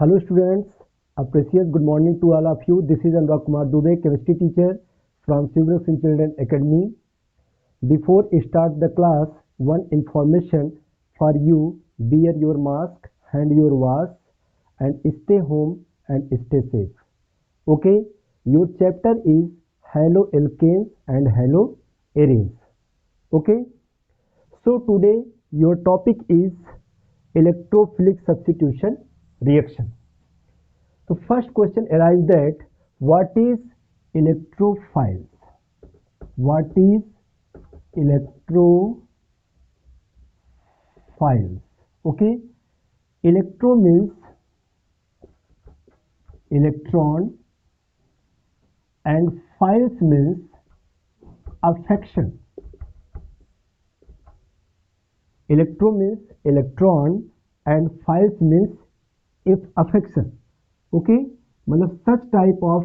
Hello students, a precious good morning to all of you. This is Anurag Kumar Dubey, chemistry teacher from Silver Sin Children Academy. Before I start the class, one information for you: wear your mask, hand your wash, and stay home and stay safe. Okay, your chapter is haloalkanes and haloarenes. Okay, so today your topic is electrophilic substitution reaction. So first question arises that what is electrophiles? What is electrophiles? Okay, electro means electron and philes means affection. Electro means electron and philes means if affection. Okay, मतलब such type of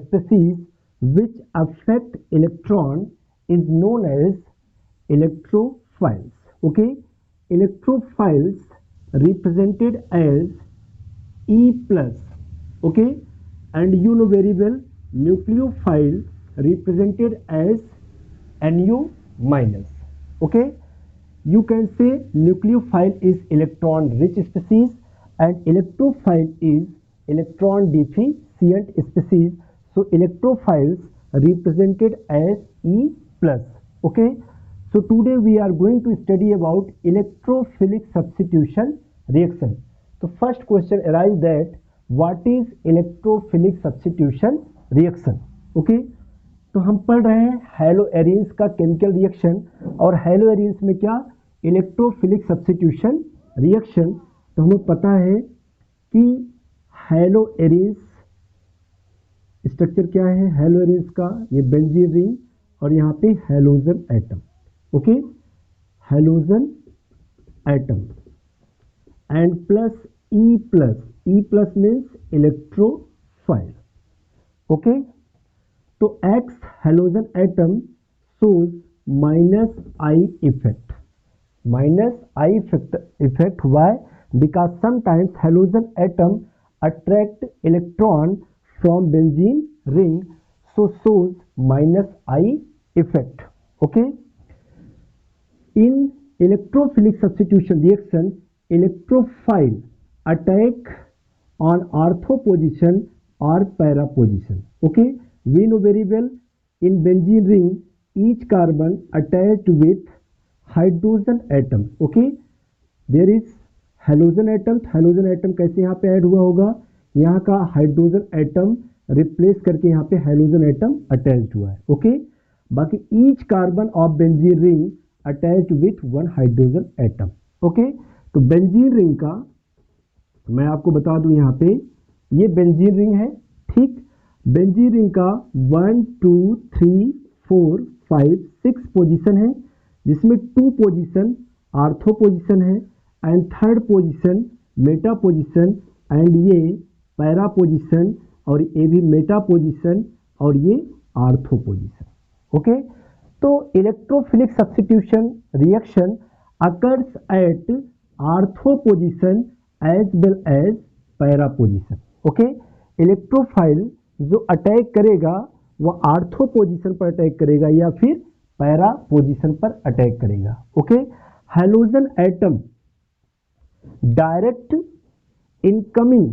species which affect electron is known as electrophiles. Okay, electrophiles represented as E plus. Okay, and you know very well nucleophile represented as Nu minus. Okay, you can say nucleophile is electron rich species and electrophile is electron deficient species. So electrophiles represented as E plus. Okay, so today we are going to study about electrophilic substitution reaction. So first question arises that what is electrophilic substitution reaction? Okay, तो हम पढ़ रहे हैं हेलोएरिन्स का chemical reaction और हेलोएरिन्स में क्या electrophilic substitution reaction. तो हमें पता है कि हेलोएरिन्स स्ट्रक्चर क्या है हेलोएरिन्स का, ये बेंजीन रिंग और यहाँ पे halogen atom. Okay, halogen atom and plus E plus means electrophile. Okay, तो X halogen atom shows -I effect. -I effect. Why? Because sometimes halogen atom attract electron from benzene ring, so shows -I effect. Okay. In electrophilic substitution reaction, electrophile attack on ortho position or para position. Okay. We know very well in benzene ring each carbon attached with hydrogen atom. Okay, there is halogen atom. Halogen atom कैसे यहाँ पे add हुआ होगा, यहाँ का hydrogen atom replace करके यहाँ पे हेलोजन एटम अटैच्ड हुआ है। ओके, बाकी each carbon of benzene ring attached with one hydrogen atom. Okay, तो बेंजीन रिंग का मैं आपको बता दूं, यहाँ पे ये बेंजीन रिंग है। ठीक, बेंजीन रिंग का 1 2 3 4 5 6 पोजीशन है, जिसमें 2 पोजीशन आर्थो पोजीशन है and third position meta position and ये पैरा पोजीशन और ये भी मेटा पोजीशन और ये आर्थो पोजीशन। ओके, तो electrophilic substitution reaction occurs at ortho position as well as para position. Okay, electrophile जो अटैक करेगा वो आर्थो पोजीशन पर अटैक करेगा या फिर पैरा पोजीशन पर अटैक करेगा। Okay, halogen atom direct incoming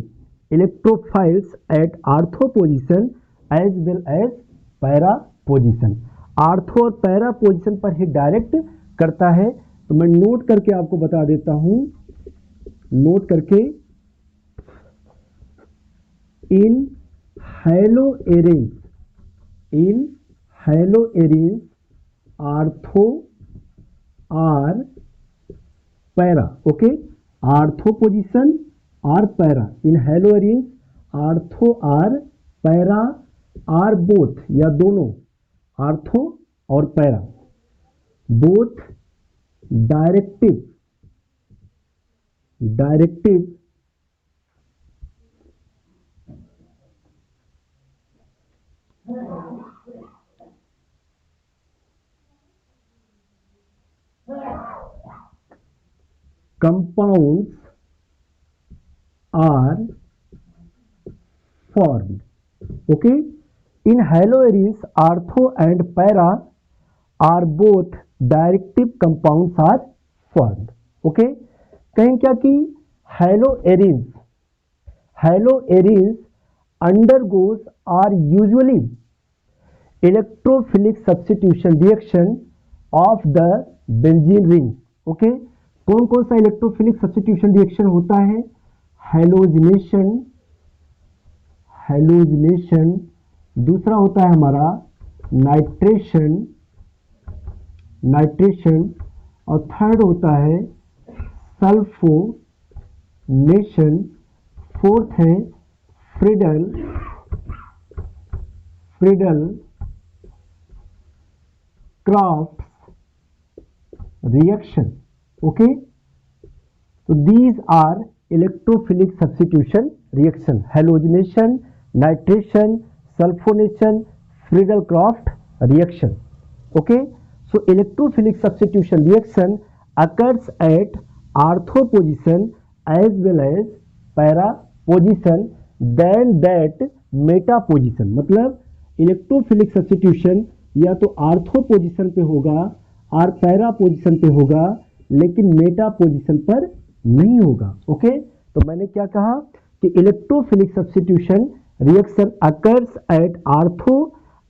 electrophiles at ortho position as well as para position. Ortho और पैरा पोजीशन पर ही डायरेक्ट करता है। तो मैं नोट करके आपको बता देता हूं, नोट करके in haloarenes ortho or para. Okay, ortho position or para in haloarenes ortho or para are both या दोनों आर्थो और para both directive compounds are formed. Okay, in haloarenes ortho and para are both directive compounds are formed. Okay, कहें क्या कि haloarenes undergoes are usually electrophilic substitution reaction of the benzene ring. Okay, कौन कौन सा electrophilic substitution reaction होता है? Halogenation, दूसरा होता है हमारा नाइट्रेशन, और थर्ड होता है सल्फोनेशन, फोर्थ है Friedel craft reaction. Okay, so these are electrophilic substitution reaction: halogenation, nitration, sulfonation, Friedel-Crafts reaction. Okay, so electrophilic substitution reaction occurs at ortho position as well as para position than that meta position. मतलब electrophilic substitution या तो ortho position पे होगा और para position पे होगा, लेकिन Meta position पर नहीं होगा. ओके, तो मैंने क्या कहा कि electrophilic substitution reaction occurs at ortho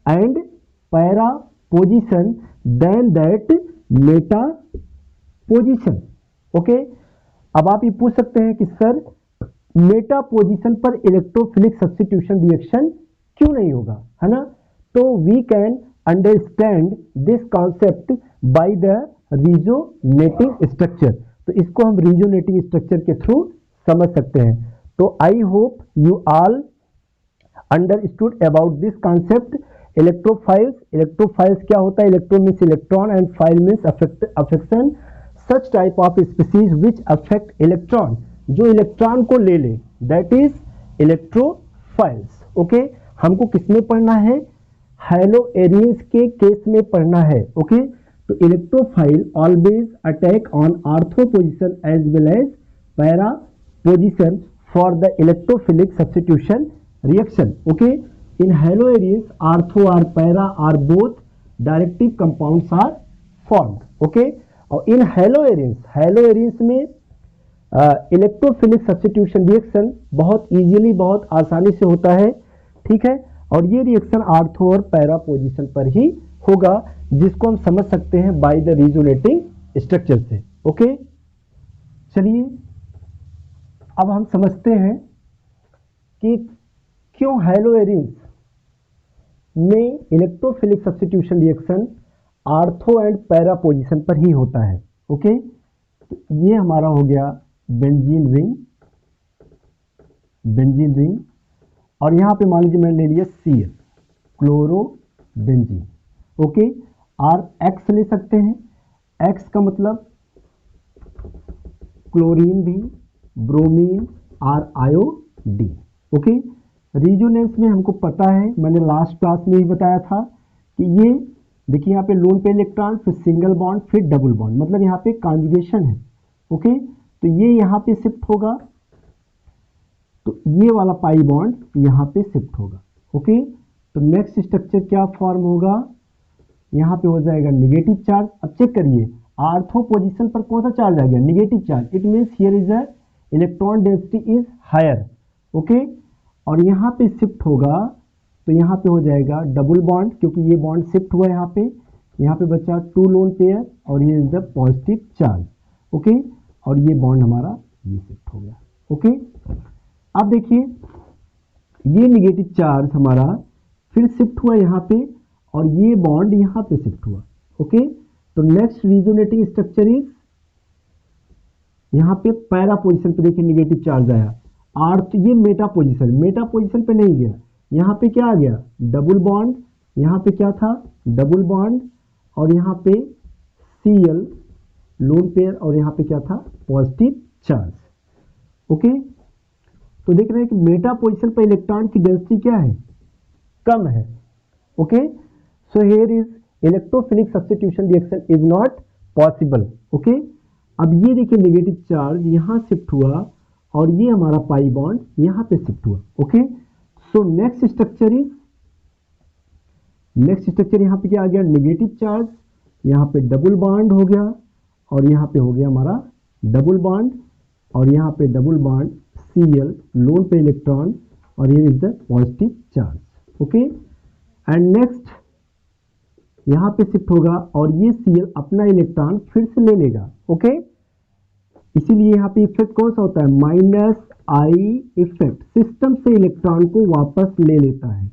and para position then that meta position. Okay, अब आप ये पूछ सकते हैं कि सर मेटा पोजीशन पर इलेक्ट्रोफिलिक सब्स्टिट्यूशन रिएक्शन क्यों नहीं होगा, है ना? तो we can understand this concept by the resonating structure. तो इसको हम रिजोनेटिंग स्ट्रक्चर के थ्रू समझ सकते हैं. तो I hope you all understood about this concept. Electrophiles क्या होता है? Electro means electron and file means affection. Such type of species which affect electron, जो इलेक्ट्रॉन को ले ले, दैट इज इलेक्ट्रोफाइल्स. ओके, हमको किसमें पढ़ना है? हैलोएरियंस के केस में पढ़ना है. ओके, तो electrophile always attack on ortho position as well as para position for the electrophilic substitution reaction. Okay, in haloarenes ortho और para are both directive compounds are formed. Okay, और इन हैलोएरियंस में electrophilic substitution reaction बहुत easily, बहुत आसानी से होता है. ठीक है, और ये रिएक्शन आर्थो और पैरा पोजीशन पर ही होगा, जिसको हम समझ सकते हैं बाय द रिजोनेटिंग स्ट्रक्चर से. ओके, चलिए अब हम समझते हैं कि क्यों हैलोएरियंस में electrophilic substitution reaction ortho and para position पर ही होता है. ओके, तो ये हमारा हो गया बेंजीन रिंग, और यहां पे मान लीजिए मैंने ले लिया Cl, क्लोरोबेंजीन. ओके, और X ले सकते हैं. X का मतलब क्लोरीन भी, ब्रोमीन और आयोडीन. ओके, रिजोनेंस में हमको पता है, मैंने लास्ट क्लास में ही बताया था कि ये देखिए यहाँ पे लोन पे इलेक्ट्रॉन, फिर सिंगल बॉन्ड, फिर डबल बॉन्ड, मतलब यहाँ पे कॉन्जुगेशन है. ओके, तो ये यहाँ पे शिफ्ट होगा, तो ये वाला पाई बॉन्ड यहाँ पे शिफ्ट होगा. ओके, तो नेक्स्ट स्ट्रक्चर क्या फॉर्म होगा? यहाँ पे हो जाएगा निगेटिव चार्ज. अब चेक करिए, आर्थो पोजीशन पर कौन सा चार्ज आ गया? Negative charge. It means here is a electron density is higher. Okay, और यहाँ पे शिफ्ट होगा, तो यहाँ पे हो जाएगा डबल बॉन्ड, क्योंकि ये बॉन्ड शिफ्ट हुआ यहाँ पे बचा 2 लोन पेयर, और ये is the positive charge. Okay, और ये बॉन्ड हमारा ये शिफ्ट हो गया. ओके, अब देखिए ये निगेटिव चार्ज हमारा फिर शिफ्ट हुआ यहाँ पे, और ये बॉन्ड यहाँ पे शिफ्ट हुआ. ओके, तो नेक्स्ट रिजोनेटिंग स्ट्रक्चर इज यहाँ पे पैरा पोजीशन पे देखिए निगेटिव चार्ज आया. तो ये मेटा पोजीशन पे नहीं गया, यहाँ पे क्या आ गया? Double bond. यहाँ पे क्या था? डबल बॉन्ड, और यहाँ पे Cl लोन पेयर, और यहाँ पे क्या था? Positive charge. ओके, तो देख रहे हैं कि मेटा पोजीशन पर इलेक्ट्रॉन की डेंसिटी क्या है? कम है. Okay, so here is electrophilic substitution reaction is not possible. Okay, अब ये देखिए निगेटिव चार्ज यहाँ शिफ्ट हुआ, और ये हमारा पाई बॉन्ड यहाँ पे शिफ्ट हुआ। ओके, सो नेक्स्ट स्ट्रक्चर यहाँ पे क्या आ गया, नेगेटिव चार्ज, यहाँ पे डबल बॉन्ड हो गया और यहाँ पे हो गया हमारा डबल बॉन्ड और यहाँ पे डबल बॉन्ड Cl लोन पे इलेक्ट्रॉन और ये is the positive charge. Okay, and next यहाँ पे शिफ्ट होगा और ये Cl अपना इलेक्ट्रॉन फिर से ले लेगा। ओके, इसीलिए यहाँ पे इफेक्ट कौन सा होता है, माइनस आई इफेक्ट, सिस्टम से इलेक्ट्रॉन को वापस ले लेता है।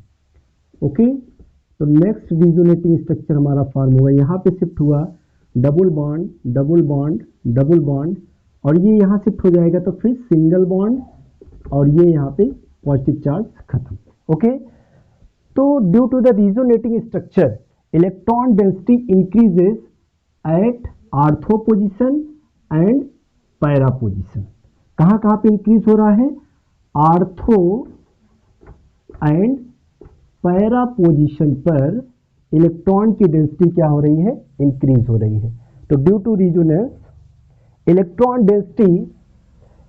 ओके, तो नेक्स्ट रिजोनेटिंग स्ट्रक्चर हमारा फॉर्म हुआ, यहाँ पे शिफ्ट हुआ double bond double bond double bond और ये यहाँ शिफ्ट हो जाएगा तो फिर सिंगल बॉन्ड और ये यहाँ पे पॉजिटिव चार्ज खत्म। ओके, तो due to the resonating structure electron density increases at ortho position and para position. कहाँ कहाँ पे इंक्रीज हो रहा है, आर्थो एंड पैरा पोजिशन पर इलेक्ट्रॉन की डेंसिटी क्या हो रही है, इंक्रीज हो रही है। तो due to resonance electron density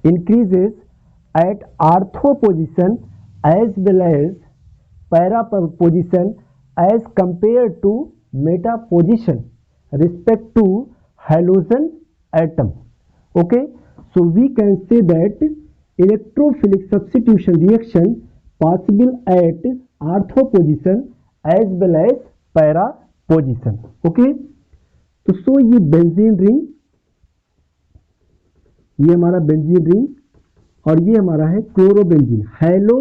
increases at ortho position as well as para position as compare to meta position respect to halogen atom. Okay, so we can say that electrophilic substitution reaction possible at ortho position as well as para position. Okay, तो सो ये benzene ring, ये हमारा benzene ring और ये हमारा है chlorobenzene hello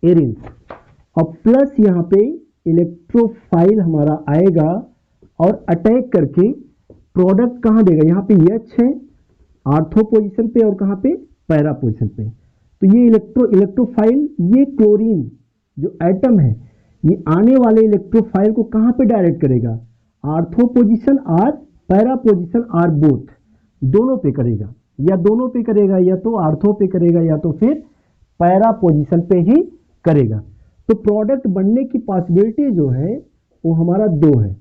Erin और plus यहाँ पे इलेक्ट्रोफाइल हमारा आएगा और अटैक करके प्रोडक्ट कहाँ देगा, यहाँ पे H है आर्थो पोजीशन पे और कहाँ पे पैरा पोजीशन पे। तो ये इलेक्ट्रोफाइल ये क्लोरीन जो एटम है ये आने वाले इलेक्ट्रोफाइल को कहाँ पे डायरेक्ट करेगा, आर्थो पोजीशन और पैरा पोजीशन और बोथ, दोनों पे करेगा, या दोनों पे करेगा या तो आर्थो पे करेगा या तो फिर पैरा पोजीशन पे ही करेगा। तो प्रोडक्ट बनने की पॉसिबिलिटी जो है वो हमारा दो है,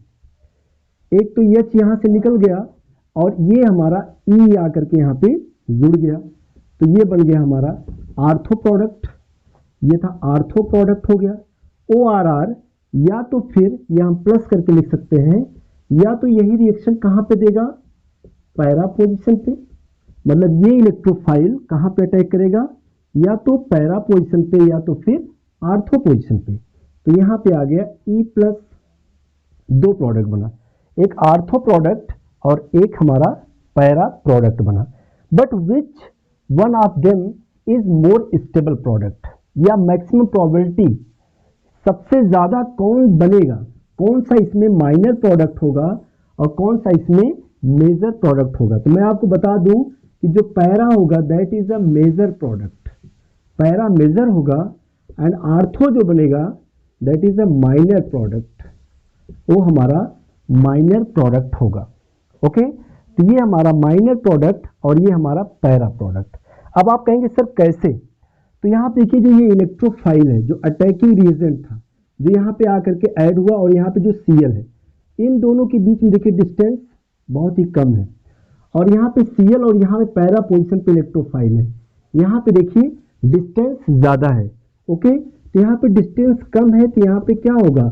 एक तो H यहाँ से निकल गया और ये हमारा E आकर के यहाँ पे जुड़ गया, तो ये बन गया हमारा आर्थो प्रोडक्ट, ये था आर्थो प्रोडक्ट हो गया। ORR या तो फिर ये हम प्लस करके लिख सकते हैं, या तो यही रिएक्शन कहाँ पे देगा, पैरा पोजीशन पे, मतलब ये इलेक्ट्रोफाइल कहाँ पे अटैक करेगा, या तो पैरा पोजीशन पे या तो फिर आर्थो पोजीशन पे। तो यहाँ पे आ गया E+, दो प्रोडक्ट बना, एक आर्थो प्रोडक्ट और एक हमारा पैरा प्रोडक्ट बना। But which one of them is more stable product, या मैक्सिमम प्रोबेबिलिटी सबसे ज्यादा कौन बनेगा, कौन सा इसमें माइनर प्रोडक्ट होगा और कौन सा इसमें मेजर प्रोडक्ट होगा। तो मैं आपको बता दूं कि जो पैरा होगा that is a major product, para major होगा, एंड आर्थो जो बनेगा that is a minor product, वो हमारा माइनर प्रोडक्ट होगा। ओके, तो ये हमारा माइनर प्रोडक्ट और ये हमारा पैरा प्रोडक्ट। अब आप कहेंगे सर कैसे, तो यहाँ पे देखिए जो ये इलेक्ट्रोफाइल है जो अटैकिंग रिएजेंट था जो यहाँ पे आकर के ऐड हुआ और यहाँ पे जो Cl है, इन दोनों के बीच में देखिए डिस्टेंस बहुत ही कम है, और यहाँ पे Cl और यहाँ पे पैरा पोजिशन पे इलेक्ट्रोफाइल है, यहाँ पे देखिए डिस्टेंस ज़्यादा है। ओके, तो यहाँ पे डिस्टेंस कम है तो यहाँ पे क्या होगा,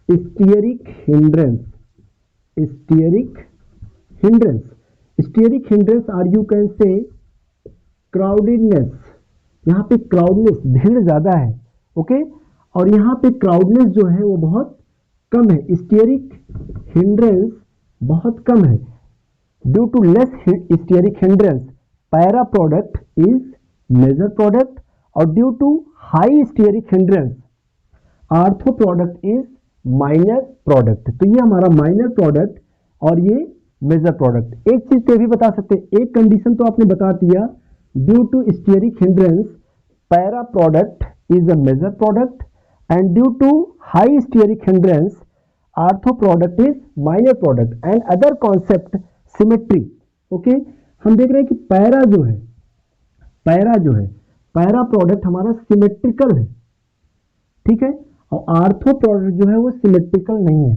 स्टीयरिक हिंड्रेंस, स्टीयरिक हिंड्रेंस और यू कैन से क्राउडेडनेस, यहाँ पे क्राउडनेस भीड़ ज्यादा है। ओके, और यहाँ पे क्राउडनेस जो है वो बहुत कम है, स्टीयरिक हिंड्रेंस बहुत कम है। Due to less steric hindrance para product is major product, और due to high steric hindrance ortho product is minor product. तो ये हमारा माइनर प्रोडक्ट और ये मेजर प्रोडक्ट। एक चीज तो ये भी बता सकते हैं, एक कंडीशन तो आपने बता दिया, due to steric hindrance para product is a major product, and due to high steric hindrance ortho product is minor product. And other concept symmetry. Okay, हम देख रहे हैं कि पैरा जो है पैरा प्रोडक्ट हमारा सिमेट्रिकल है, ठीक है, और आर्थो प्रोडक्ट जो है वो सिमेट्रिकल नहीं है।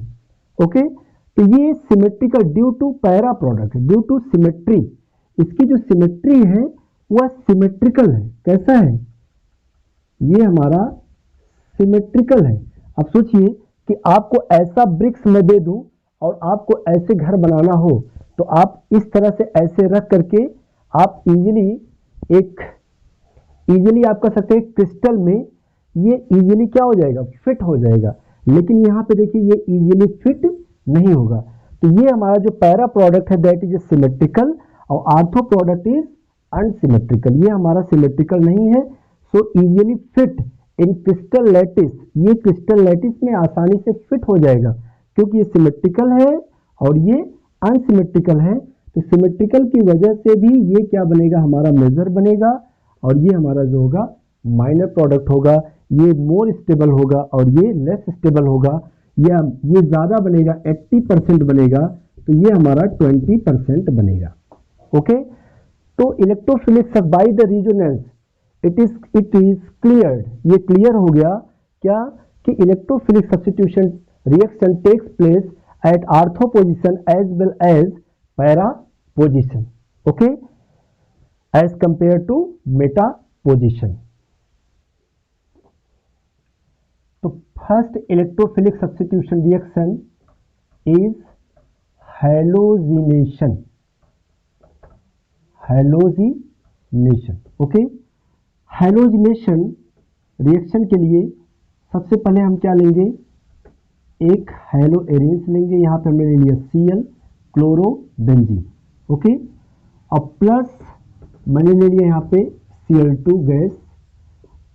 ओके, तो ये symmetrical due to para product, due to symmetry, इसकी जो सिमेट्री है वह सिमेट्रिकल है। कैसा है? ये हमारा सिमेट्रिकल है। अब सोचिए कि आपको ऐसा ब्रिक्स मैं दे दूं और आपको ऐसे घर बनाना हो, तो आप इस तरह से ऐसे रख करके आप इजीली आप कर सकते हैं क्रिस्टल में, ये इजीली क्या हो जाएगा? फिट हो जाएगा। लेकिन यहाँ पे देखिए ये इजीली फिट नहीं होगा। तो ये हमारा जो पैरा प्रोडक्ट है दैट इज सिमेट्रिकल और आर्थो प्रोडक्ट इज अनसिमेट्रिकल। ये हमारा सिमेट्रिकल नहीं है, so easily fit in crystal lattice. ये क्रिस्टल लैटिस में आसानी से फिट हो जाएगा क्योंकि ये सिमेट्रिकल है और ये अनसिमेट्रिकल है। तो सिमेट्रिकल की वजह से भी ये क्या बनेगा? हमारा मेजर बनेगा और ये हमारा जो होगा माइनर प्रोडक्ट होगा। ये मोर स्टेबल होगा और ये लेस स्टेबल होगा। ये ज़्यादा बनेगा, 80% बनेगा, तो ये हमारा 20% बनेगा। ओके, तो electrophilic by the resonance it is cleared. ये क्लियर हो गया क्या? कि electrophilic substitution reaction takes place at ortho position as well as para position, okay, as compare to meta position. तो first electrophilic substitution reaction is halogenation. Okay, halogenation reaction के लिए सबसे पहले हम क्या लेंगे? एक हैलो एरेंस लेंगे। यहाँ पे हमने ले लिया Cl क्लोरोबेंजीन, ओके, और प्लस मैंने ले लिया यहाँ पे Cl2 गैस।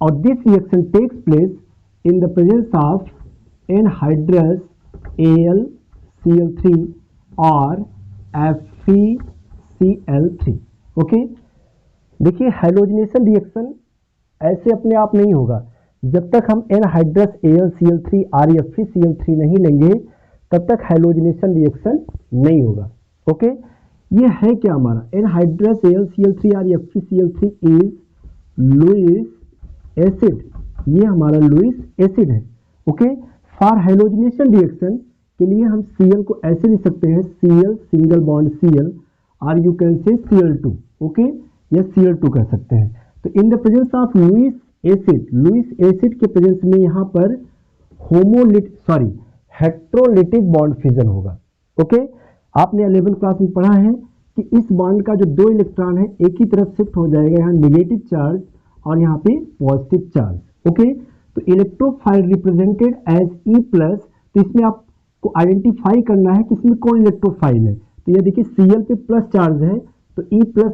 और this reaction takes place in the presence of anhydrous AlCl3 और FeCl3। ओके, देखिए हैलोजिनेशन रिएक्शन ऐसे अपने आप नहीं होगा। जब तक हम एनहाइड्रस AlCl3 और FeCl3 नहीं लेंगे तब तक हैलोजिनेशन रिएक्शन नहीं होगा। ओके, ये है क्या हमारा? एनहाइड्रस AlCl3 और FeCl3 इज लुईस एसिड। ये हमारा लुईस एसिड है। ओके, फॉर हैलोजिनेशन रिएक्शन के लिए हम Cl को ऐसे लिख सकते हैं Cl सिंगल बॉन्ड Cl और you can say Cl2, okay, या Cl2 कह सकते हैं। तो in the presence of Lewis acid के प्रेजेंस में यहाँ पर हेट्रोलिटिक बॉन्ड फिजन होगा। ओके, आपने 11th क्लास में पढ़ा है कि इस बॉन्ड का जो 2 इलेक्ट्रॉन है एक ही तरफ शिफ्ट हो जाएगा, यहाँ नेगेटिव चार्ज और यहाँ पे पॉजिटिव चार्ज। ओके, तो इलेक्ट्रोफाइल रिप्रेजेंटेड एज E+। तो इसमें आपको आइडेंटिफाई करना है कि इसमें कौन इलेक्ट्रोफाइल है। तो ये देखिए Cl पे प्लस चार्ज है, तो E+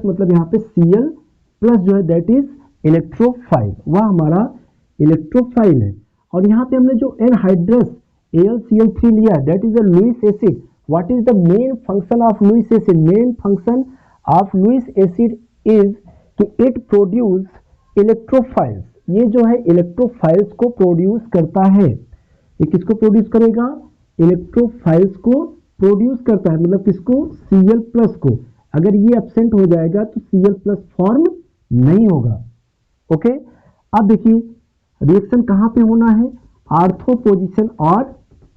मतलब यहाँ पे Cl प्लस जो है दैट इज इलेक्ट्रोफाइल, वह हमारा इलेक्ट्रोफाइल है। और यहाँ पे हमने जो एनहाइड्रस AlCl3 लिया that is a Lewis acid. What is the main function of Lewis acid? Main function of Lewis acid is कि इट प्रोड्यूस इलेक्ट्रोफाइल्स। ये जो है इलेक्ट्रोफाइल्स को प्रोड्यूस करता है। ये किसको प्रोड्यूस करेगा? इलेक्ट्रोफाइल्स को प्रोड्यूस करता है, मतलब किसको? Cl+ को। अगर ये एब्सेंट हो जाएगा तो Cl+ फॉर्म नहीं होगा। ओके, अब देखिए रिएक्शन कहाँ पे होना है? आर्थो पोजीशन और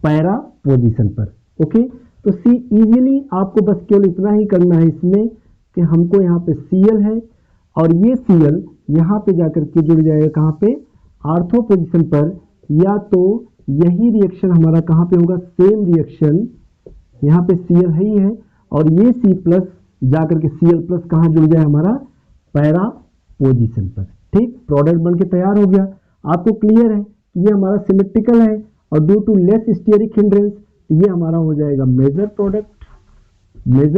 पैरा पोजीशन पर। ओके, तो सी इजीली आपको बस केवल इतना ही करना है इसमें कि हमको यहाँ पे Cl है और ये Cl यहाँ पे जाकर के जुड़ जाएगा कहाँ पे? आर्थो पोजीशन पर। या तो यही रिएक्शन हमारा कहाँ पे होगा? सेम रिएक्शन यहाँ पे Cl है ही है और ये C+ जाकर के Cl+ कहाँ जुड़ जाए? हमारा पैरा पोजीशन पर। ठीक, प्रोडक्ट बन के तैयार हो गया। आपको क्लियर है कि ये हमारा सिमेट्रिकल है और due to less steric hindrance ये हमारा हो जाएगा मेजर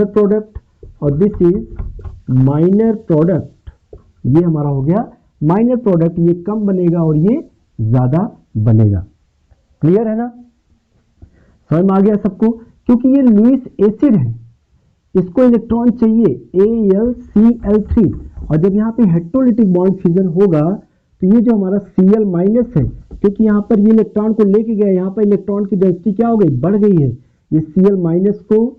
प्रोडक्ट और दिस इज माइनर प्रोडक्ट। ये हमारा हो गया माइनर प्रोडक्ट, ये कम बनेगा और ये ज्यादा बनेगा। क्लियर है ना? समझ में आ गया सबको? क्योंकि ये लुईस एसिड है, इसको इलेक्ट्रॉन चाहिए AlCl3 और जब यहाँ पे हेट्रोलिटिक बॉन्ड फिजन होगा तो ये जो हमारा Cl- है, क्योंकि यहाँ पर ये इलेक्ट्रॉन को लेके गया, यहाँ पर इलेक्ट्रॉन की डेंसिटी क्या हो गई? बढ़ गई है। ये Cl- को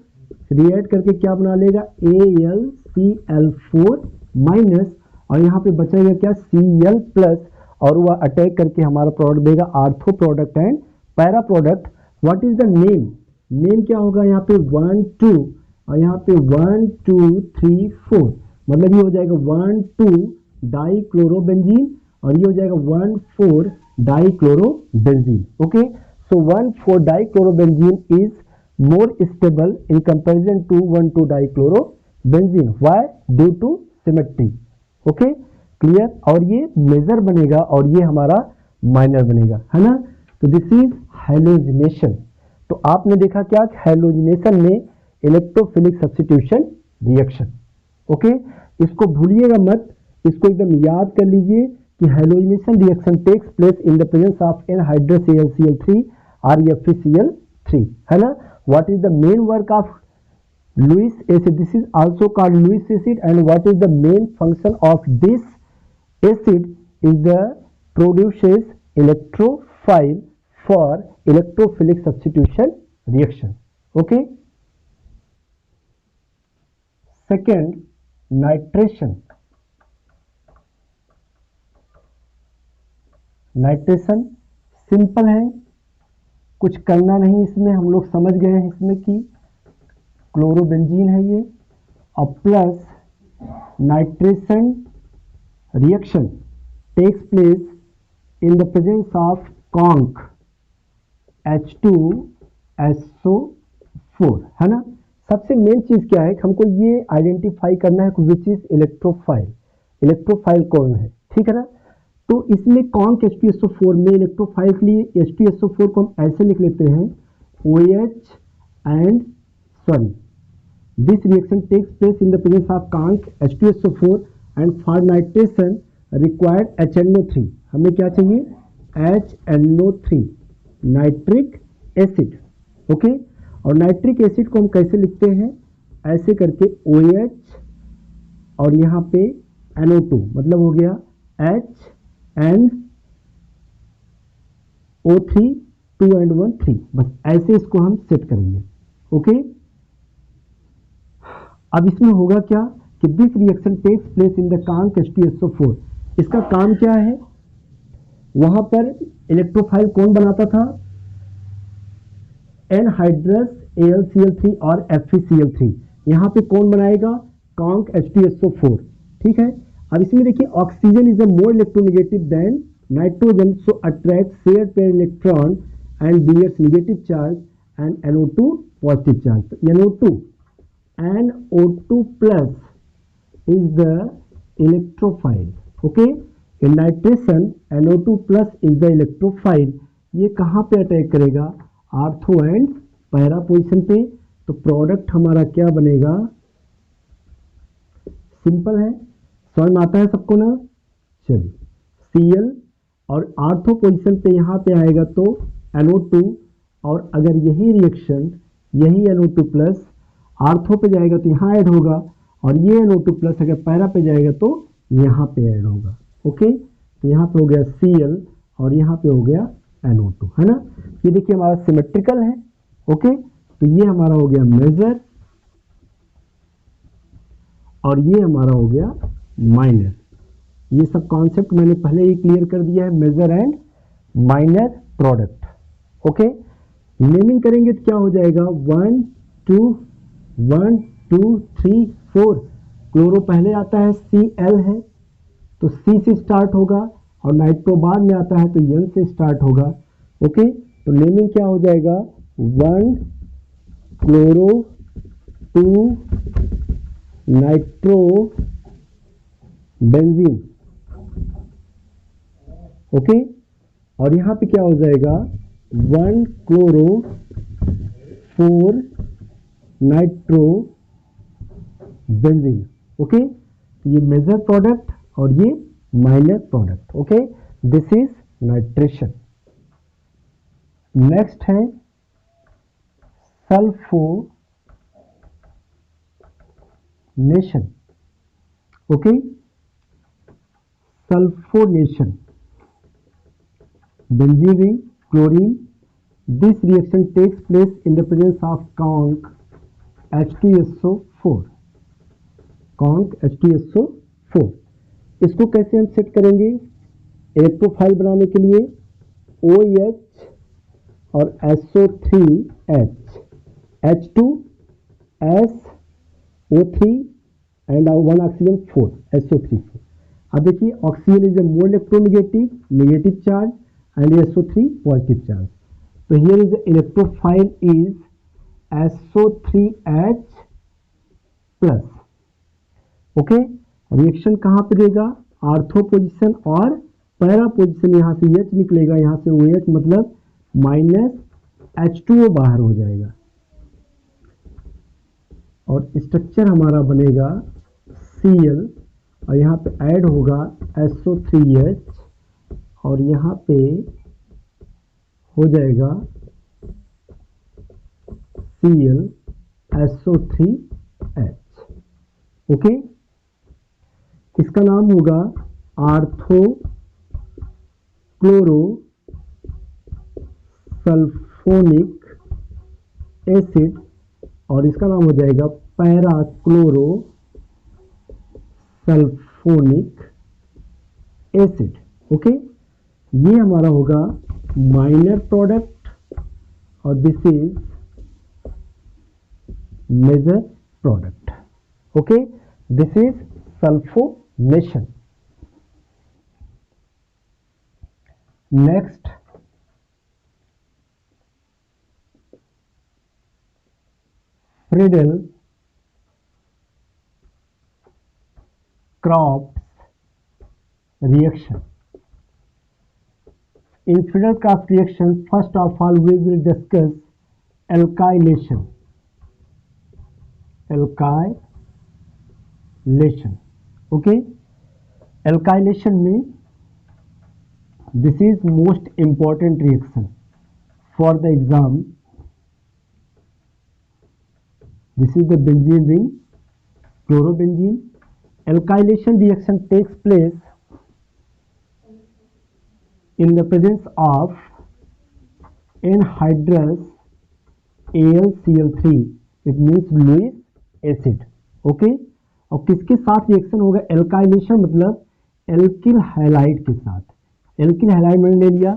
रिएक्ट करके क्या बना लेगा? AlCl4- और यहाँ पे बचेगा क्या? Cl+ और वह अटैक करके हमारा प्रोडक्ट देगा ortho product and para product. What is the name? Name क्या होगा? यहाँ पे 1 2 और यहाँ पे 1 2 3 4। मतलब ये हो जाएगा 1,2 डाइक्लोरोबेंजीन और ये हो जाएगा 1,4 dichlorobenzene. Okay, so 1,4 dichlorobenzene is more stable in comparison to 1,2 dichlorobenzene. Why? Due to symmetry. Okay, clear? और ये मेजर बनेगा और ये हमारा माइनर बनेगा, है ना। तो दिस इज हेलोजिनेशन। तो आपने देखा क्या, हेलोजिनेशन में इलेक्ट्रोफिलिक सब्स्टिट्यूशन रिएक्शन। ओके, इसको भूलिएगा मत, इसको एकदम याद कर लीजिए कि halogenation reaction takes place in the presence of anhydrous AlCl3 और FeCl3, है ना। What is the main work of Lewis acid? This is also called Lewis acid, and what is the main function of this acid is the produces electrophile for electrophilic substitution reaction. Okay. Second, nitration. Nitration simple है, कुछ करना नहीं इसमें, हम लोग समझ गए हैं इसमें कि क्लोरोबेंजीन है ये, और plus nitration reaction takes place in the presence of conc H2SO4, है ना। सबसे मेन चीज क्या है, हमको ये आइडेंटिफाई करना है विच इज इलेक्ट्रोफाइल, इलेक्ट्रोफाइल कौन है, ठीक है ना। तो इसमें कॉन्क H2SO4 में इलेक्ट्रोफाइल के लिए H2SO4 को हम ऐसे लिख लेते हैं OH and sorry this reaction takes place in the presence of conc H2SO4 and for nitration required HNO3, हमें क्या चाहिए HNO3 नाइट्रिक एसिड। ओके, और नाइट्रिक एसिड को हम कैसे लिखते हैं, ऐसे करके OH और यहाँ पे NO2, मतलब हो गया H एंड O3 2 and 1 3, बस ऐसे इसको हम सेट करेंगे। ओके, अब इसमें होगा क्या कि this reaction takes place in the conc H2SO4। इसका काम क्या है, वहां पर इलेक्ट्रोफाइल कौन बनाता था, एनहाइड्रस AlCl3 और FeCl3, यहां पे कौन बनाएगा, कॉन्क H2SO4, ठीक है। अब इसमें देखिए oxygen is a more electronegative than nitrogen, so attract share pair electron and bears negative charge and NO2 positive charge. NO2 plus is the electrophile. Okay, in nitration NO2 plus is the electrophile. ये कहाँ पे attack करेगा, ortho and para position पे। तो product हमारा क्या बनेगा, simple है, समझ में आता है सबको ना। चलिए Cl और आर्थो पोजिशन पे यहाँ पे आएगा तो NO2, और अगर यही रिएक्शन यही NO2 प्लस आर्थो पे जाएगा तो यहाँ ऐड होगा, और ये NO2 प्लस अगर पैरा पे जाएगा तो यहाँ पे ऐड होगा। ओके, तो यहाँ पे हो गया Cl और यहाँ पे हो गया NO2, है ना। ये देखिए हमारा सिमेट्रिकल है। ओके, तो ये हमारा हो गया मेजर और ये हमारा हो गया माइनर। ये सब कॉन्सेप्ट मैंने पहले ही क्लियर कर दिया है, major and minor product. Okay, naming करेंगे तो क्या हो जाएगा, 1 2 3 4, क्लोरो पहले आता है Cl है तो C से स्टार्ट होगा, और नाइट्रो बाद में आता है तो N से स्टार्ट होगा। ओके, तो नेमिंग क्या हो जाएगा, 1 क्लोरो 2 नाइट्रो बेंजीन। ओके, और यहाँ पे क्या हो जाएगा, 1 क्लोरो 4 नाइट्रो बेंजीन। ओके, ये मेजर प्रोडक्ट और ये minor product. Okay, this is nitration. Next है sulphonation. Okay, sulphonation, benzene ring, chlorine. This reaction takes place in the presence of conc H2SO4, conc H2SO4। इसको कैसे हम set करेंगे, electrophile बनाने के लिए OH और SO3H, H2SO3 and 1 oxygen 4 SO3 4। अब देखिए oxygen is a more electronegative, negative charge, and SO3 positive charge. तो here is electrophile is SO3H plus. Okay, reaction कहाँ पे देगा? आर्थो पोजिशन और पैरा पोजिशन। यहाँ से H निकलेगा, यहाँ से OH मतलब माइनस H2O बाहर हो जाएगा, और स्ट्रक्चर हमारा बनेगा Cl, और यहाँ पे ऐड होगा SO3H, और यहाँ पे हो जाएगा Cl SO3H। ओके, इसका नाम होगा आर्थो क्लोरो सल्फोनिक एसिड, और इसका नाम हो जाएगा para chloro sulphonic acid. Okay, ये हमारा होगा माइनर प्रोडक्ट, और this is major product. Okay, this is sulphonation. Next, Friedel Crafts reaction. In Friedel Crafts reaction, first of all we will discuss alkylation. Alkylation. Okay, alkylation में this is most important reaction for the exam. This is the benzene ring, chlorobenzene. Alkylation reaction takes place in the presence of anhydrous AlCl3, it means Lewis acid. Okay, और किसके साथ reaction होगा? Alkylation मतलब alkyl halide के साथ। Alkyl halide मैंने ले लिया,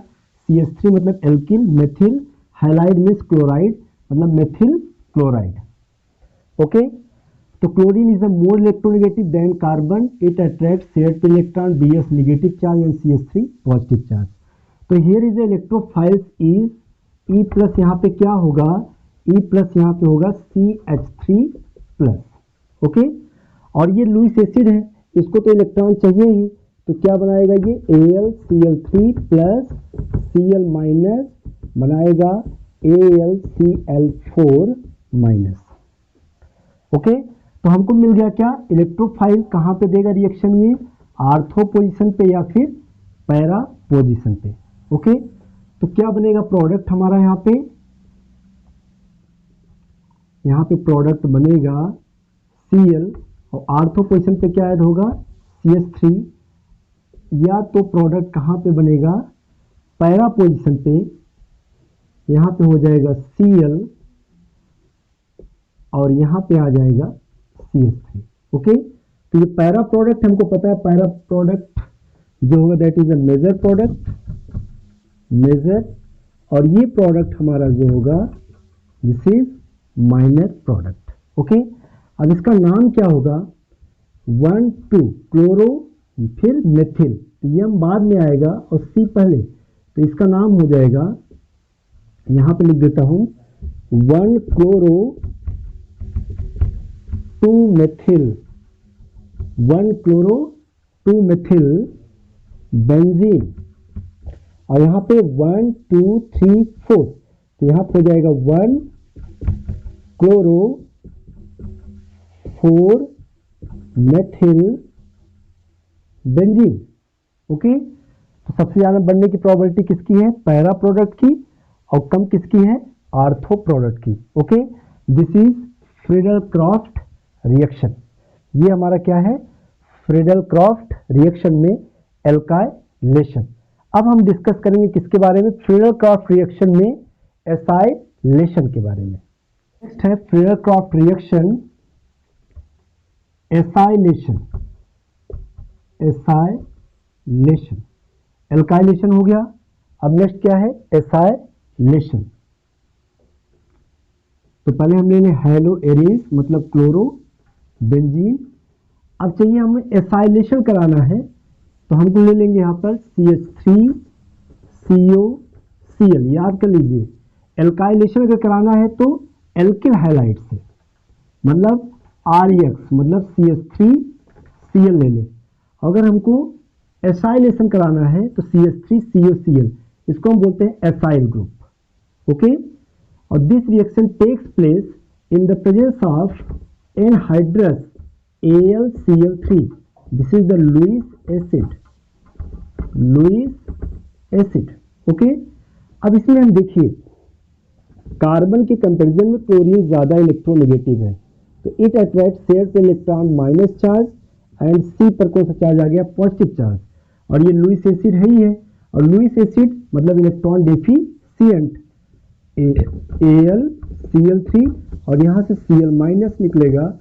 CH3 मतलब alkyl, methyl halide means chloride मतलब मेथिल क्लोराइड। ओके, तो chlorine is a more electronegative than carbon, it attract shared electron Bs negative charge and CH3 positive charge. तो here is electrophiles is E plus, यहाँ पे क्या होगा? E plus यहाँ पे होगा CH3 प्लस। ओके, और ये लुईस एसिड है, इसको तो इलेक्ट्रॉन चाहिए ही, तो क्या बनाएगा ये? AlCl3 प्लस Cl माइनस बनाएगा AlCl4 माइनस। ओके, तो हमको मिल गया क्या? इलेक्ट्रोफाइल कहाँ पे देगा रिएक्शन? ये आर्थो पोजीशन पे या फिर पैरा पोजीशन पे। ओके, तो क्या बनेगा प्रोडक्ट हमारा? यहाँ पे प्रोडक्ट बनेगा Cl, और आर्थो पोजीशन पे क्या ऐड होगा? CH3, या तो प्रोडक्ट कहाँ पे बनेगा? पैरा पोजीशन पे, यहाँ पे हो जाएगा Cl, और यहाँ पे आ जाएगा CH3। ओके, तो ये पैरा प्रोडक्ट हमको पता है, पैरा प्रोडक्ट जो होगा that is a major product, major, और ये प्रोडक्ट हमारा जो होगा this is minor product. Okay, अब इसका नाम क्या होगा? 1 2 क्लोरो फिर मेथिल, M बाद में आएगा और C पहले, तो इसका नाम हो जाएगा, यहाँ पे लिख देता हूँ 1 chloro 2 methyl, 1 chloro 2 methyl benzene, और यहाँ पे 1 2 3 4, तो यहाँ पे हो जाएगा 1 क्लोरो 4 मेथिल बेंजीन। ओके, तो सबसे ज्यादा बनने की प्रोबेबिलिटी किसकी है? पैरा प्रोडक्ट की, और कम किसकी है? आर्थो प्रोडक्ट की। Okay, this is Friedel Crafts reaction. ये हमारा क्या है? फ्रीडल क्रॉफ्ट रिएक्शन में एल्काइलेशन। अब हम डिस्कस करेंगे किसके बारे में? फ्रीडल क्रॉफ्ट रिएक्शन में एसाइलेशन के बारे में। नेक्स्ट है Friedel Crafts reaction acylation. Acylation, alkylation हो गया, अब नेक्स्ट क्या है? एसाइलेशन। तो पहले हम ले लें हेलो एरिस मतलब क्लोरो बेंजीन, अब चाहिए हमें एसाइलेशन कराना है, तो हमको ले लेंगे यहाँ पर CH3COCl। याद कर लीजिए, एल्काइलेशन अगर कराना है तो एल्किल हैलाइड से, मतलब REX मतलब CH3Cl ले लें। अगर हमको एसाइलेशन कराना है तो CH3COCl, इसको हम बोलते हैं एसाइल ग्रुप। ओके, और this reaction takes place in the presence of anhydrous AlCl3। This is the Lewis acid. Okay, अब इसमें हम देखिए कार्बन के कंपैरिजन में क्लोरीन ज्यादा इलेक्ट्रोनेगेटिव है, तो इट अट्रैक्ट शेयर पे इलेक्ट्रॉन माइनस चार्ज एंड सी पर कौन सा चार्ज आ गया, पॉजिटिव चार्ज। और ये लुईस एसिड है ही है, और लुईस एसिड मतलब इलेक्ट्रॉन डेफिशिएंट AlCl3, और यहाँ से Cl माइनस निकलेगा,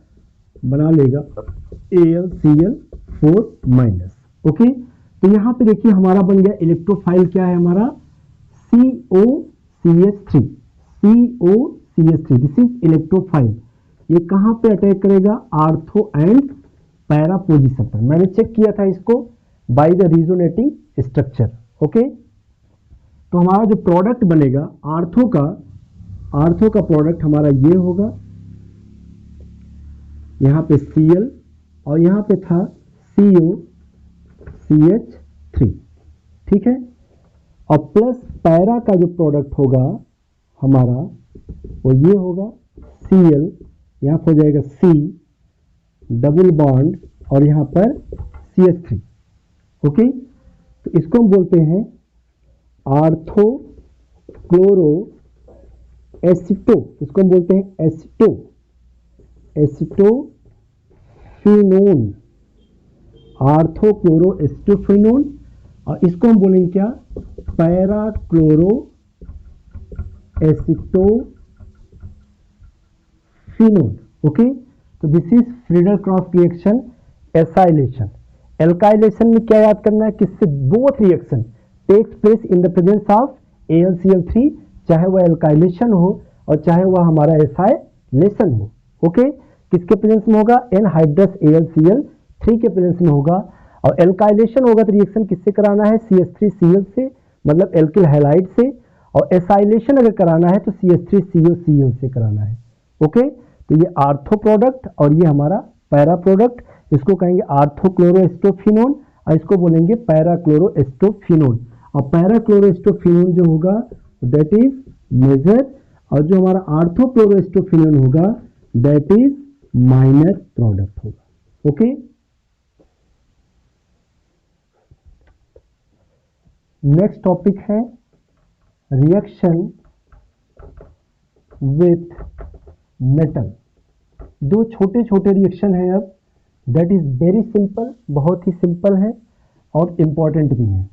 बना लेगा AlCl4 माइनस। ओके, तो यहाँ पे देखिए हमारा बन गया इलेक्ट्रोफाइल, क्या है हमारा COCH3। This is electrophile. ये कहाँ पे अटैक करेगा, आर्थो एंड पैरा पोजीशन पर। मैंने चेक किया था इसको bye the resonating structure. Okay, तो हमारा जो प्रोडक्ट बनेगा आर्थो का प्रोडक्ट हमारा ये होगा, यहाँ पे Cl और यहाँ पे था COCH3, ठीक है। और प्लस पैरा का जो प्रोडक्ट होगा हमारा वो ये होगा Cl, यहाँ पर हो जाएगा C डबल बॉन्ड और यहाँ पर CH3। ओके, तो इसको हम बोलते हैं आर्थो क्लोरो एसिटो, इसको हम बोलते हैं एसिटोफिनोन, आर्थो क्लोरो एसिटोफिनोन। और इसको हम बोलेंगे क्या, पैरा क्लोरो एसिटोफिनोन। ओके, तो this is Friedel Crafts reaction acylation. Alkylation में क्या याद करना है, किससे both reaction takes place in the presence of AlCl3, चाहे वह एल्काइलेशन हो और चाहे वह हमारा एसाइलेशन हो। ओके, किसके प्रेजेंस में होगा, एनहाइड्रस AlCl3 के प्रेजेंस में होगा। और एल्काइलेशन होगा तो रिएक्शन किससे कराना है, CH3Cl से, मतलब एल्किल हैलाइड से। और एसाइलेशन अगर कराना है तो CH3COCl से कराना है। ओके, तो ये आर्थो प्रोडक्ट और ये हमारा पैरा प्रोडक्ट, इसको कहेंगे आर्थोक्लोरोएस्टोफिनोन और इसको बोलेंगे पैराक्लोरोएस्टोफिनोन। और पैराक्लोरोएस्टोफिनोन जो होगा दैट इज मेजर, और जो हमारा आर्थोक्लोरोएस्टोफिनोन होगा दैट इज माइनर प्रोडक्ट होगा। ओके, नेक्स्ट टॉपिक है रिएक्शन विथ मेटल। दो छोटे छोटे रिएक्शन है अब, दैट इज वेरी सिंपल, बहुत ही सिंपल है और इंपॉर्टेंट भी है।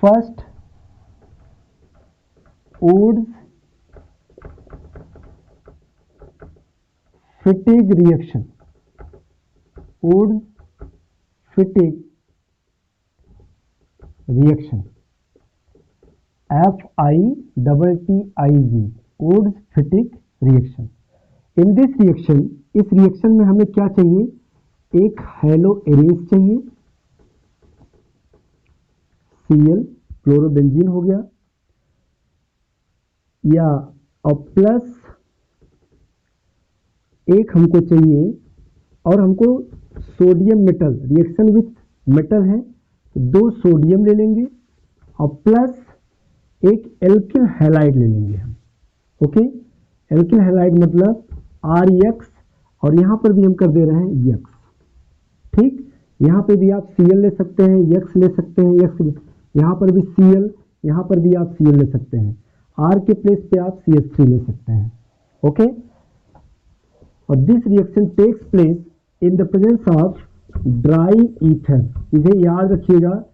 First, Wurtz Fittig reaction, Wurtz Fittig reaction, FITTIG, Wurtz Fittig reaction. In this reaction, इस रिएक्शन में हमें क्या चाहिए, एक हेलो एरेज चाहिए, Cl क्लोरोबेंजीन हो गया, या और प्लस एक हमको चाहिए, और हमको sodium metal, reaction with metal है तो 2 सोडियम ले लेंगे और प्लस एक एल्किल हैलाइड ले लेंगे हम। ओके, एल्किल हैलाइड मतलब REX, और यहां पर भी हम कर दे रहे हैं X। ठीक, यहां पे भी आप Cl ले सकते हैं, X ले सकते हैं, X, यहां पर भी Cl, यहां पर भी आप Cl ले सकते हैं, R के प्लेस पे आप CH3 ले सकते हैं। ओके, और this reaction takes place in the presence of dry ether. इसे याद रखिएगा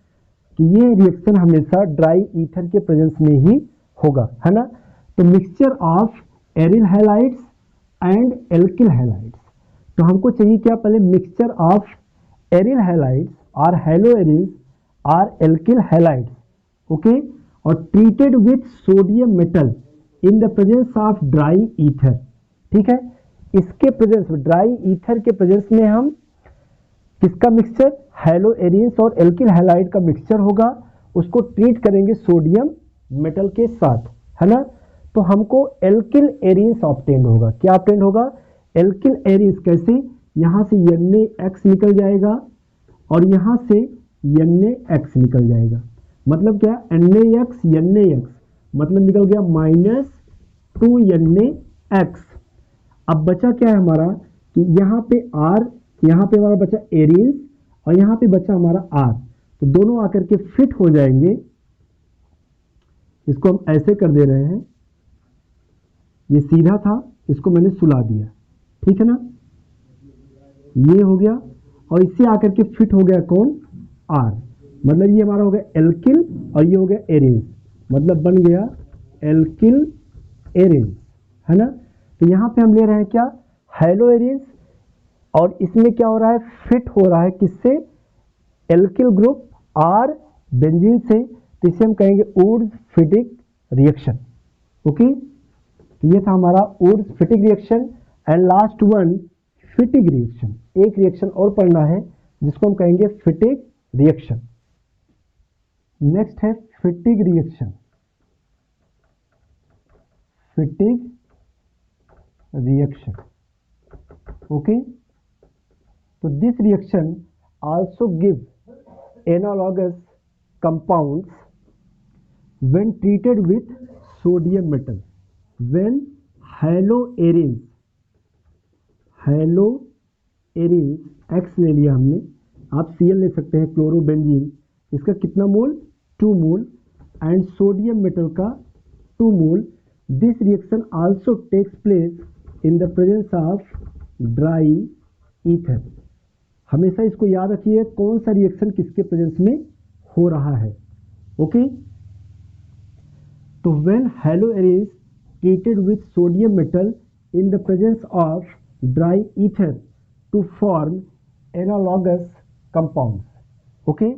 कि ये रिएक्शन हमेशा ड्राई ईथर के प्रेजेंस में ही होगा, है ना। तो mixture of aryl halides and alkyl halides, तो हमको चाहिए क्या, पहले मिक्सचर ऑफ एरिल हैलाइड्स और हेलो एरिल्स और एल्किल हैलाइड्स। ओके, और treated with sodium metal in the presence of dry ether. ठीक है, इसके प्रेजेंस में, ड्राई ईथर के प्रेजेंस में हम किसका मिक्सचर, हेलो एरियंस और एल्किल हैलाइड का मिक्सचर होगा, उसको ट्रीट करेंगे सोडियम मेटल के साथ, है ना। तो हमको एल्किल एरियंस ऑब्टेन होगा। क्या ऑब्टेन होगा, एल्किल एरियंस। कैसे, यहाँ से NaX निकल जाएगा और यहाँ से NaX निकल जाएगा। मतलब क्या, NaX मतलब निकल गया -2NaX। अब बचा क्या है हमारा कि यहाँ पे R, यहाँ पे हमारा बचा एरियंस और यहाँ पे बचा हमारा R, तो दोनों आकर के फिट हो जाएंगे। इसको हम ऐसे कर दे रहे हैं, ये सीधा था, इसको मैंने सुला दिया, ठीक है ना, ये हो गया और इससे आकर के फिट हो गया कौन, R। मतलब ये हमारा हो गया एल्किल और ये हो गया एरियंस, मतलब बन गया एल्किल एरियंस, है ना। तो यहाँ पे हम ले रहे हैं क्या, हेलो एरियंस, और इसमें क्या हो रहा है, फिट हो रहा है किससे, एल्किल ग्रुप R बेंजीन से, तो इसे हम कहेंगे वुड्स फिटिक रिएक्शन। ओके, तो ये था हमारा Wurtz Fittig reaction. And last one Fittig reaction, एक रिएक्शन और पढ़ना है जिसको हम कहेंगे फिटिक रिएक्शन। नेक्स्ट है Fittig reaction, Fittig reaction. Okay, तो this reaction also give analogous compounds when treated with sodium metal, when haloarenes X ले लिया हमने, आप Cl ले सकते हैं, क्लोरोबेंजीन, इसका कितना mole, 2 mole, and sodium metal का 2 mole. This reaction also takes place in the presence of dry ether. हमेशा इसको याद रखिए कौन सा रिएक्शन किसके प्रेजेंस में हो रहा है। ओके, तो when haloarenes treated with sodium metal in the presence of dry ether to form analogous compounds। Okay,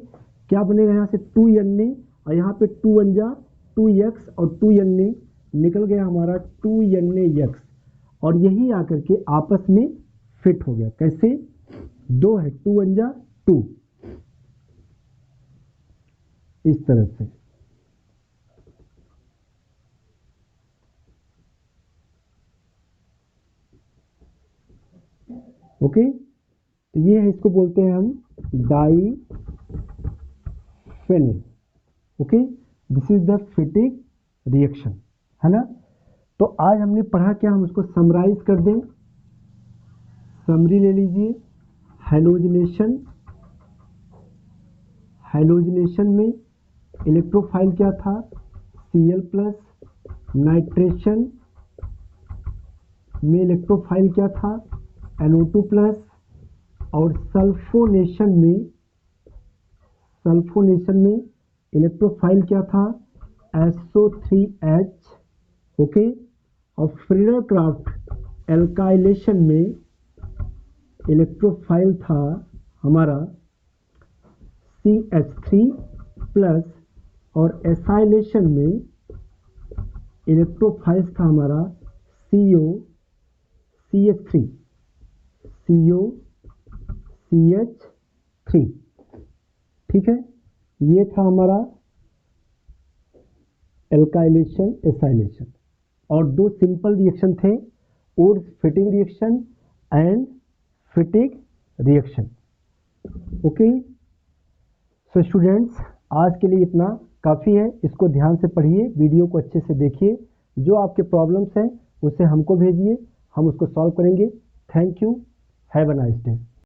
क्या बनेगा, यहाँ से 2Na और यहाँ पे 2 बन जा 2X और 2Na निकल गया हमारा 2NaX, और यही आकर के आपस में फिट हो गया। कैसे, 2 है, 2 बन जा 2, इस तरह से। ओके, तो ये है, इसको बोलते हैं हम diphenyl. Okay, this is the Fittig reaction, है ना। तो आज हमने पढ़ा क्या, हम उसको समराइज कर दें, समरी ले लीजिए। हैलोजिनेशन, हैलोजिनेशन में इलेक्ट्रोफाइल क्या था, Cl+। नाइट्रेशन में इलेक्ट्रोफाइल क्या था, NO2+। और सल्फोनेशन में इलेक्ट्रोफाइल क्या था, SO3H। ओके, और फ्रीडर-क्राफ्ट एल्काइलेशन में इलेक्ट्रोफाइल था हमारा CH3+, और एसाइलेशन में इलेक्ट्रोफाइल था हमारा CH3। ठीक है, ये था हमारा एल्काइलेशन, एसाइलेशन, और 2 सिंपल रिएक्शन थे, Wurtz Fittig reaction and Fittig reaction. Okay, so students, आज के लिए इतना काफ़ी है। इसको ध्यान से पढ़िए, वीडियो को अच्छे से देखिए, जो आपके प्रॉब्लम्स हैं उसे हमको भेजिए, हम उसको सॉल्व करेंगे। Thank you, have a nice day.